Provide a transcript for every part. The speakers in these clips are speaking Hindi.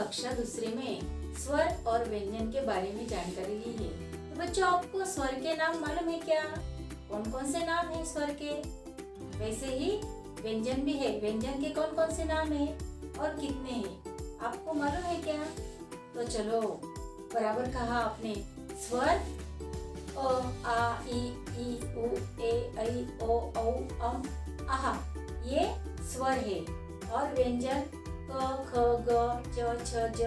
कक्षा दूसरे में स्वर और व्यंजन के बारे में जानकारी ली है। तो बच्चों, आपको स्वर के नाम मालूम है क्या? कौन कौन से नाम है स्वर के? वैसे ही व्यंजन भी है। व्यंजन के कौन कौन से नाम है और कितने हैं, आपको मालूम है क्या? तो चलो, बराबर कहा आपने। स्वर अ, आ, ई, उ, ए, ऐ, ओ, औ, अम, आहा, ये स्वर है। और व्यंजन क, ख, ग, च, छ, ज,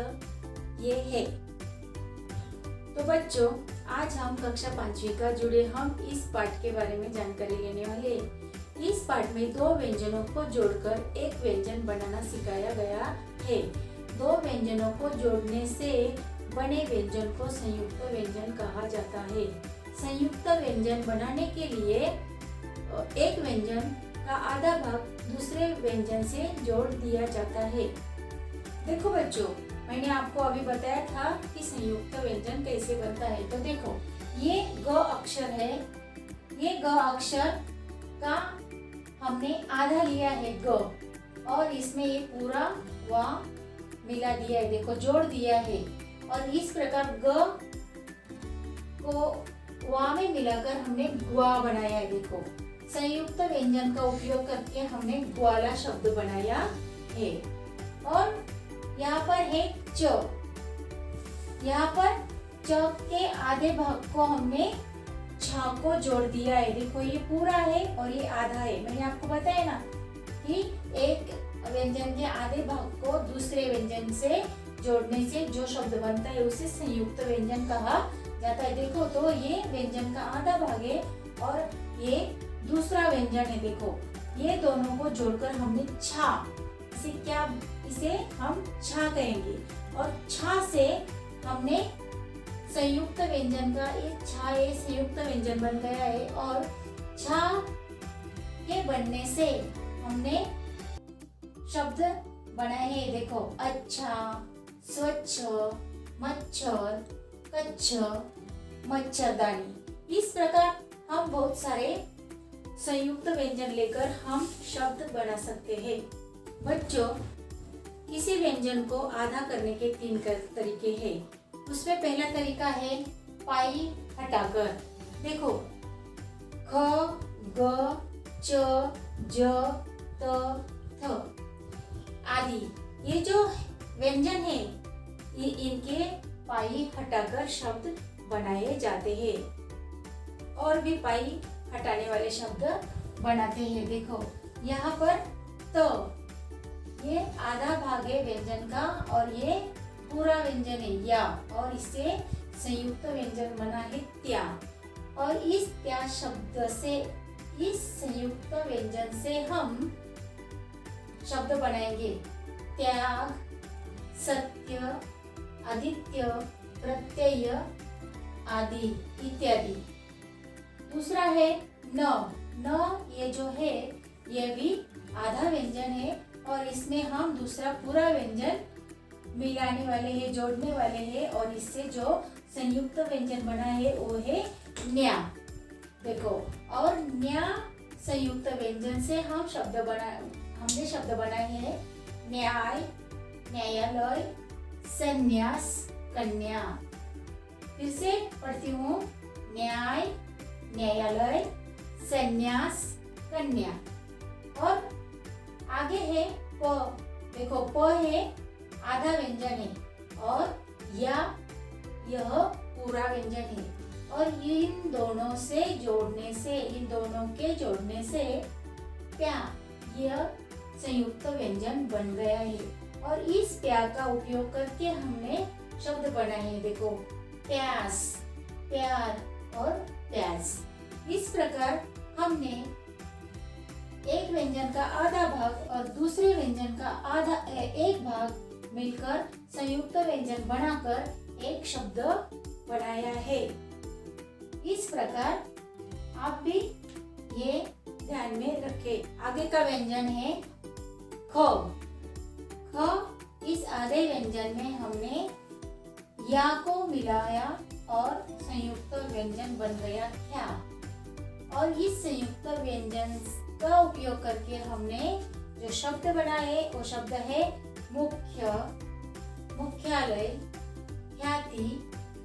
ये है। तो बच्चों, आज हम कक्षा 5वीं का जुड़े हम इस पाठ के बारे में जानकारी लेने वाले हैं। इस पाठ में दो व्यंजनों को जोड़कर एक व्यंजन बनाना सिखाया गया है। दो व्यंजनों को जोड़ने से बने व्यंजन को संयुक्त व्यंजन कहा जाता है। संयुक्त व्यंजन बनाने के लिए एक व्यंजन का आधा भाग दूसरे व्यंजन से जोड़ दिया जाता है। देखो बच्चों, मैंने आपको अभी बताया था कि संयुक्त व्यंजन कैसे बनता है। तो देखो, ये ग अक्षर है। ये ग अक्षर का हमने आधा लिया है ग, और इसमें ये पूरा वा मिला दिया है। देखो, जोड़ दिया है। और इस प्रकार ग को वा में मिलाकर हमने ग्वा बनाया है। देखो, संयुक्त व्यंजन का उपयोग करके हमने ग्वाला शब्द बनाया है। और यहाँ पर है च। यहाँ पर च के आधे भाग को हमने छ को जोड़ दिया है। देखो, ये पूरा है और ये आधा है। मैंने आपको बताया ना कि एक व्यंजन के आधे भाग को दूसरे व्यंजन से जोड़ने से जो शब्द बनता है उसे संयुक्त व्यंजन कहा जाता है। देखो, तो ये व्यंजन का आधा भाग है और ये दूसरा व्यंजन है। देखो, ये दोनों को जोड़कर हमने छा, इसे हम छा कहेंगे। और छा से हमने संयुक्त व्यंजन का एक छा, ये संयुक्त व्यंजन बन गया है। और छा के बनने से हमने शब्द बनाए हैं। देखो, अच्छा, स्वच्छ, मच्छर, कच्छ, मच्छरदानी। इस प्रकार हम बहुत सारे संयुक्त व्यंजन लेकर हम शब्द बना सकते हैं। बच्चों, किसी व्यंजन को आधा करने के 3 तरीके हैं। उसमें पहला तरीका है पाई हटाकर। देखो, ख, ग, च, ज, त, थ आदि ये जो व्यंजन है, ये इनके पाई हटाकर शब्द बनाए जाते हैं। और भी पाई हटाने वाले शब्द बनाते हैं। देखो, यहाँ पर त, ये आधा भाग है व्यंजन का और ये पूरा व्यंजन है या, और इससे संयुक्त व्यंजन बना है त्या। और इस त्या शब्द से, इस संयुक्त व्यंजन से हम शब्द बनाएंगे त्याग, सत्य, आदित्य, प्रत्यय आदि इत्यादि। दूसरा है न। न ये जो है, ये भी आधा व्यंजन है और इसमें हम दूसरा पूरा व्यंजन मिलाने वाले हैं, जोड़ने वाले हैं। और इससे जो संयुक्त व्यंजन बना है वो है न्या। देखो, और न्या संयुक्त व्यंजन से हमने शब्द बनाए हैं न्याय, न्यायालय, संन्यास, कन्या। फिर से पढ़ती हूँ, न्याय, न्यायालय, संन्यास, कन्या। और आगे है प। देखो, प है आधा व्यंजन है और या, यह पूरा व्यंजन है। और इन दोनों से जोड़ने से, इन दोनों के जोड़ने से प्या, यह संयुक्त व्यंजन बन गया है। और इस प्या का उपयोग करके हमने शब्द बनाए हैं। देखो, प्यास, प्यार और प्यास। इस प्रकार हमने एक व्यंजन का आधा भाग और दूसरे व्यंजन का एक भाग मिलकर संयुक्त व्यंजन बनाकर एक शब्द बनाया है। इस प्रकार आप भी ये ध्यान में रखें। आगे का व्यंजन है ख। ख, इस आधे व्यंजन में हमने या को मिलाया और संयुक्त व्यंजन बन गया ख्या। और इस संयुक्त व्यंजन का उपयोग करके हमने जो शब्द बनाए वो शब्द है मुख्य, विद्यालय, ख्याति,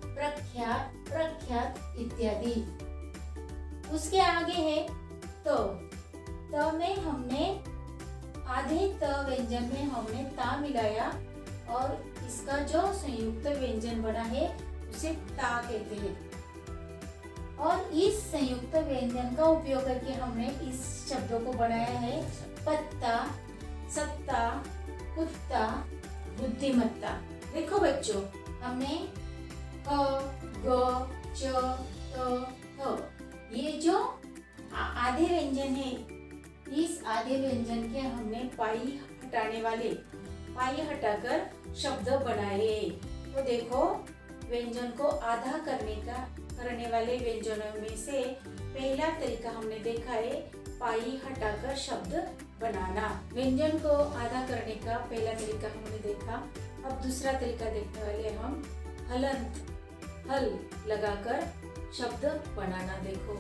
प्रख्यात, प्रख्यात इत्यादि। उसके आगे है त में हमने आधे त व्यंजन में हमने ता मिलाया और इसका जो संयुक्त व्यंजन बना है उसे ता कहते हैं। और इस संयुक्त व्यंजन का उपयोग करके हमने इस शब्दों को बनाया है पत्ता, सत्ता, कुत्ता, बुद्धिमत्ता। देखो बच्चों, हमने क, ग, च, त, थ ये जो आधे व्यंजन है, इस आधे व्यंजन के हमने पाई हटाने वाले, पाई हटाकर शब्द बनाए। तो देखो, व्यंजन को आधा करने वाले व्यंजनों में से पहला तरीका हमने देखा है पाई हटाकर शब्द बनाना। व्यंजन को आधा करने का पहला तरीका हमने देखा। अब दूसरा तरीका देखने वाले हम हलंत, हल लगाकर शब्द बनाना। देखो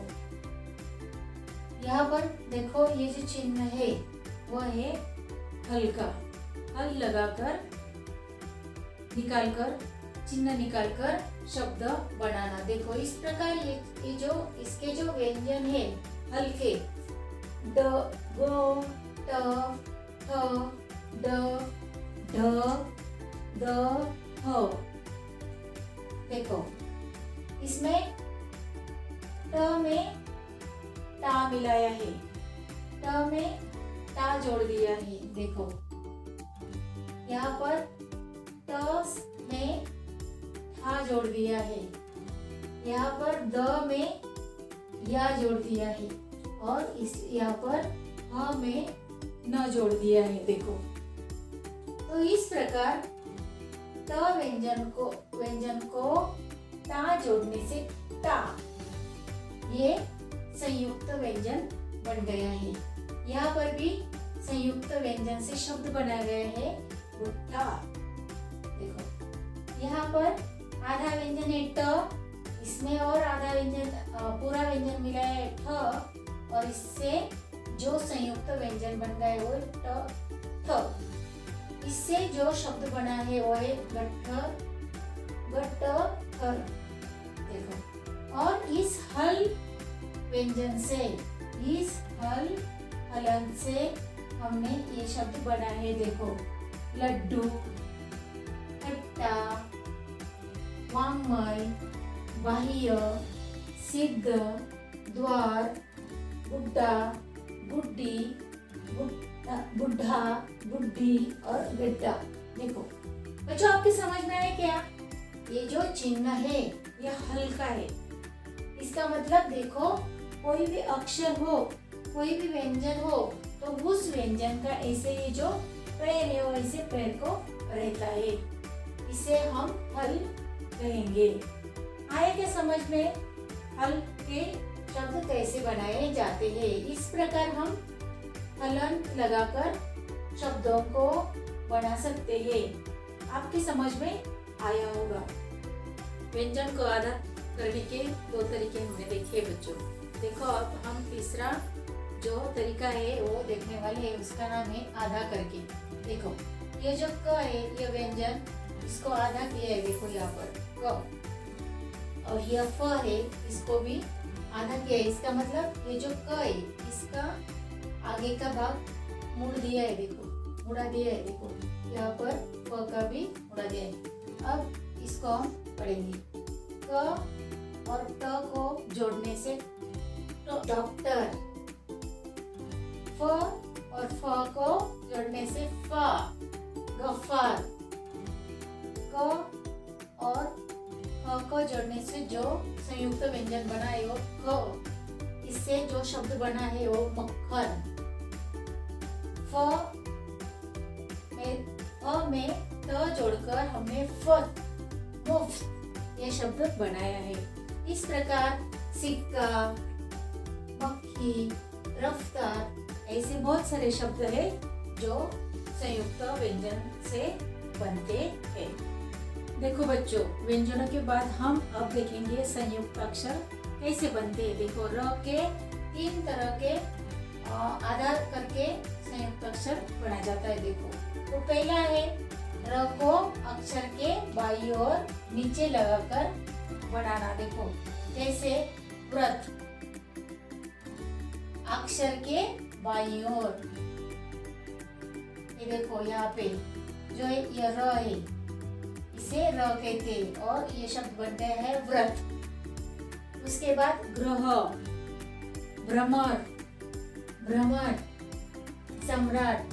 यहाँ पर देखो, ये जो चिन्ह है वह है हल का। हल लगाकर निकालकर, चिन्ह निकालकर शब्द बनाना। देखो इस प्रकार ये जो इसके जो व्यंजन है हल के, ड, ग, ट, थ, ड, ढ, द, ह। देखो इसमें ट में ता मिलाया है, ट में ता जोड़ दिया है। देखो यहाँ पर ट में था जोड़ दिया है, यहाँ पर द में या जोड़ दिया है और इस यहाँ पर ह में न जोड़ दिया है। देखो तो इस प्रकार त व्यंजन को ता जोड़ने से ता, ये संयुक्त व्यंजन बन गया है। यहाँ पर भी संयुक्त व्यंजन से शब्द बनाया गया है भुट्टा। देखो यहाँ पर आधा व्यंजन है ट, इसमें और आधा व्यंजन पूरा व्यंजन मिला है ठ और इससे जो संयुक्त व्यंजन बन गया है वो ट, थ। इससे जो शब्द बना है वो है गट्ठ, गट्ठर। देखो और इस हल व्यंजन से, इस हलन से हमने ये शब्द बना है। देखो लड्डू, खट्टा, वाङ्मय, बाह्य, सिद्ध, द्वार, बुड्ढा, बुड्ढी, बुड्ढा, बुड्ढी और गड्ढा। देखो बच्चों, आपकी समझ में आया क्या? ये जो चिन्ह है ये हल का है। इसका मतलब देखो, कोई भी अक्षर हो, कोई भी व्यंजन हो तो उस व्यंजन का ऐसे ये जो पैर है वो ऐसे पैर को रहता है, इसे हम हल कहेंगे। आया क्या समझ में? हल के शब्द कैसे बनाए जाते हैं? इस प्रकार हम हलंत लगाकर शब्दों को बना सकते हैं। आपकी समझ में आया होगा। व्यंजन को आधा करने के दो तरीके हमने देखे बच्चों। देखो अब हम तीसरा जो तरीका है वो देखने वाले हैं, उसका नाम है आधा करके। देखो ये जो क है, ये व्यंजन इसको आधा किया है। देखो यहाँ पर क, और यह फ है, इसको भी आधा किया है। इसका मतलब ये जो क है इसका आगे का भाग मुड़ दिया है। देखो मुड़ा दिया है। देखो यहाँ पर फ का भी मुड़ा दिया है। अब इसको हम पढ़ेंगे। क और ट को जोड़ने से डॉक्टर, फ और फ को जोड़ने से फा, गफ्फार, क और ख को जोड़ने से जो संयुक्त व्यंजन बना है वो ख, इससे जो शब्द बना है वो मक्खन। फ में त जोड़कर हमने फत, मुफ्त ये शब्द बनाया है। इस प्रकार सिक्का, मक्खी, रफ्तार ऐसे बहुत सारे शब्द है जो संयुक्त व्यंजन से बनते हैं। देखो बच्चों, व्यंजनों के बाद हम अब देखेंगे संयुक्त अक्षर कैसे बनते हैं। देखो र के 3 तरह के आधार करके संयुक्त अक्षर बना जाता है। देखो तो पहला है र को अक्षर के बाईं ओर नीचे लगाकर बनाना। देखो जैसे व्रत, अक्षर के बाईं ओर, ये देखो यहाँ पे जो ये र है इसे र कहते हैं और ये शब्द बनते हैं व्रत। उसके बाद ग्रह, भ्रमर, भ्रमण, सम्राट,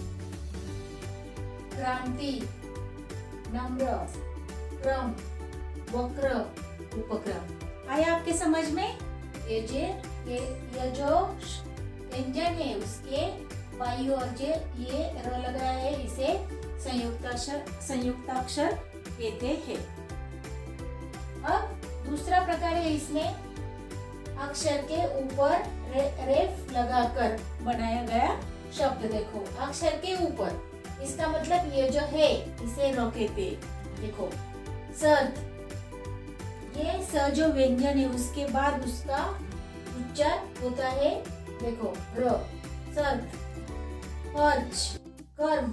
क्रांति, नम्र, क्रम, वक्र, उपक्रम। आया आपके समझ में? ये जो व्यंजन है उसके बाईं ओर जो ये र लग रहा है इसे संयुक्ताक्षर कहते हैं। अब दूसरा प्रकार है, इसमें अक्षर के ऊपर रेफ लगाकर बनाया गया शब्द। देखो अक्षर के ऊपर, इसका मतलब ये जो है इसे र कहते। देखो सर्द, ये स जो व्यंजन है उसके बाद उसका उच्चार होता है। देखो र, सर्द, पर्च, कर्म,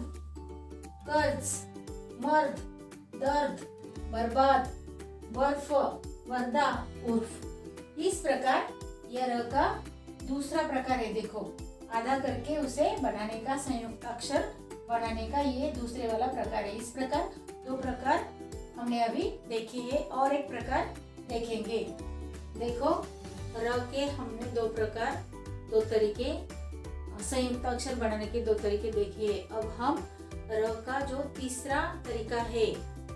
कर्ज, मर्द, दर्द, बर्बाद, बर्फ, वर्दा, उर्फ। इस प्रकार यह र का दूसरा प्रकार है। देखो आधा करके उसे बनाने का, संयुक्त अक्षर बनाने का ये दूसरे वाला प्रकार है। इस प्रकार दो प्रकार हमने अभी देखी है और एक प्रकार देखेंगे। देखो र के हमने दो प्रकार, दो तरीके, संयुक्त अक्षर बनाने के दो तरीके देखे। अब हम र का जो तीसरा तरीका है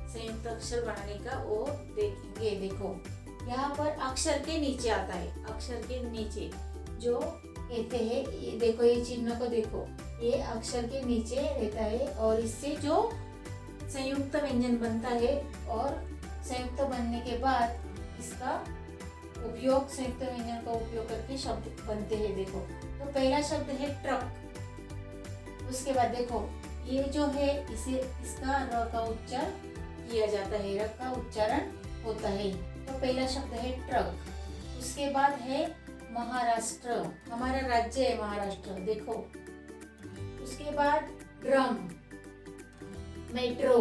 संयुक्त अक्षर बनाने का वो देखेंगे। देखो यहाँ पर अक्षर के नीचे आता है, अक्षर के नीचे जो कहते हैं, ये देखो ये चिन्ह को देखो, ये अक्षर के नीचे रहता है और इससे जो संयुक्त व्यंजन बनता है और संयुक्त बनने के बाद इसका उपयोग, संयुक्त व्यंजन का उपयोग करके शब्द बनते हैं। देखो तो पहला शब्द है ट्रक। उसके बाद देखो ये जो है इसे, इसका र का उच्चार किया जाता है, र का उच्चारण होता है। तो पहला शब्द है ट्रक। उसके बाद है महाराष्ट्र, हमारा राज्य है महाराष्ट्र। देखो उसके बाद ड्रम, मेट्रो,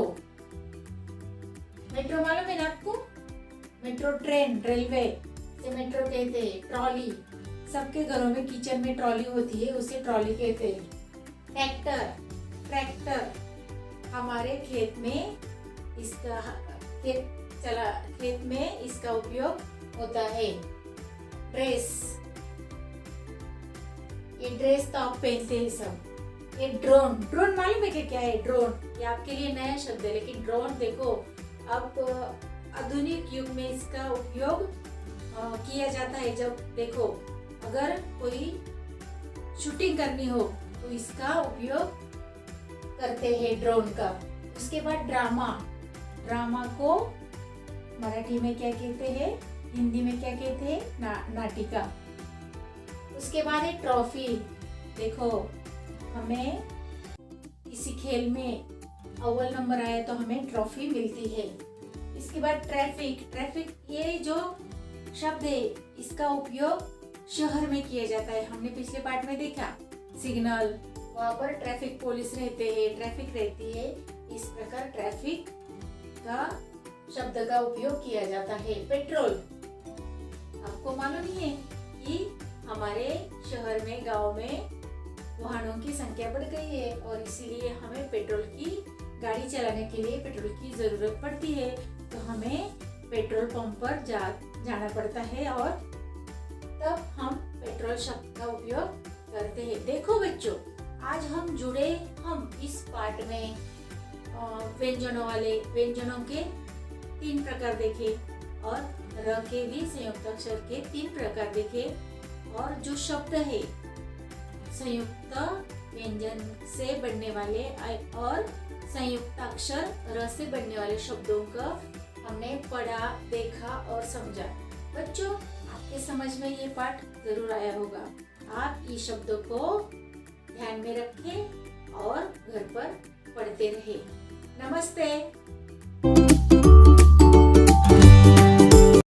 मेट्रो मालूम है ना आपको? मेट्रो ट्रेन, रेलवे से मेट्रो कहते हैं। ट्रॉली, सबके घरों में किचन में ट्रॉली होती है, उसे ट्रॉली कहते हैं। ट्रैक्टर, ट्रैक्टर, हमारे खेत में इसका खेत में इसका उपयोग होता है। ड्रेस, ये ड्रेस तो आप पहनते हैं सब। ये ड्रोन, ड्रोन मालूम है कि क्या है? ड्रोन ये आपके लिए नया शब्द है, लेकिन ड्रोन देखो अब आधुनिक युग में इसका उपयोग किया जाता है। जब देखो अगर कोई शूटिंग करनी हो तो इसका उपयोग करते हैं ड्रोन का। उसके बाद ड्रामा, ड्रामा को मराठी में क्या कहते हैं, हिंदी में क्या कहते हैं? नाटिका। उसके बाद है ट्रॉफी। देखो हमें किसी खेल में अव्वल नंबर आया तो हमें ट्रॉफी मिलती है। इसके बाद ट्रैफिक, ट्रैफिक ये जो शब्द है इसका उपयोग शहर में किया जाता है। हमने पिछले पार्ट में देखा सिग्नल, वहाँ पर ट्रैफिक पुलिस रहते हैं, ट्रैफिक रहती है। इस प्रकार ट्रैफिक का शब्द का उपयोग किया जाता है। पेट्रोल, आपको मालूम ही है कि हमारे शहर में, गांव में वाहनों की संख्या बढ़ गई है और इसीलिए हमें पेट्रोल की गाड़ी चलाने के लिए पेट्रोल की जरूरत पड़ती है। तो हमें पेट्रोल पंप पर जाना पड़ता है और तब हम पेट्रोल शब्द का उपयोग करते हैं। देखो बच्चों, आज हम जुड़े, हम इस पार्ट में व्यंजनों के 3 प्रकार देखे और र के भी संयुक्त अक्षर के 3 प्रकार देखे और जो शब्द है संयुक्त व्यंजन से बनने वाले और संयुक्त अक्षर र से बनने वाले शब्दों का हमने पढ़ा, देखा और समझा। बच्चों आपके समझ में ये पाठ जरूर आया होगा। आप इस शब्दों को ध्यान में रखें और घर पर पढ़ते रहे। नमस्ते।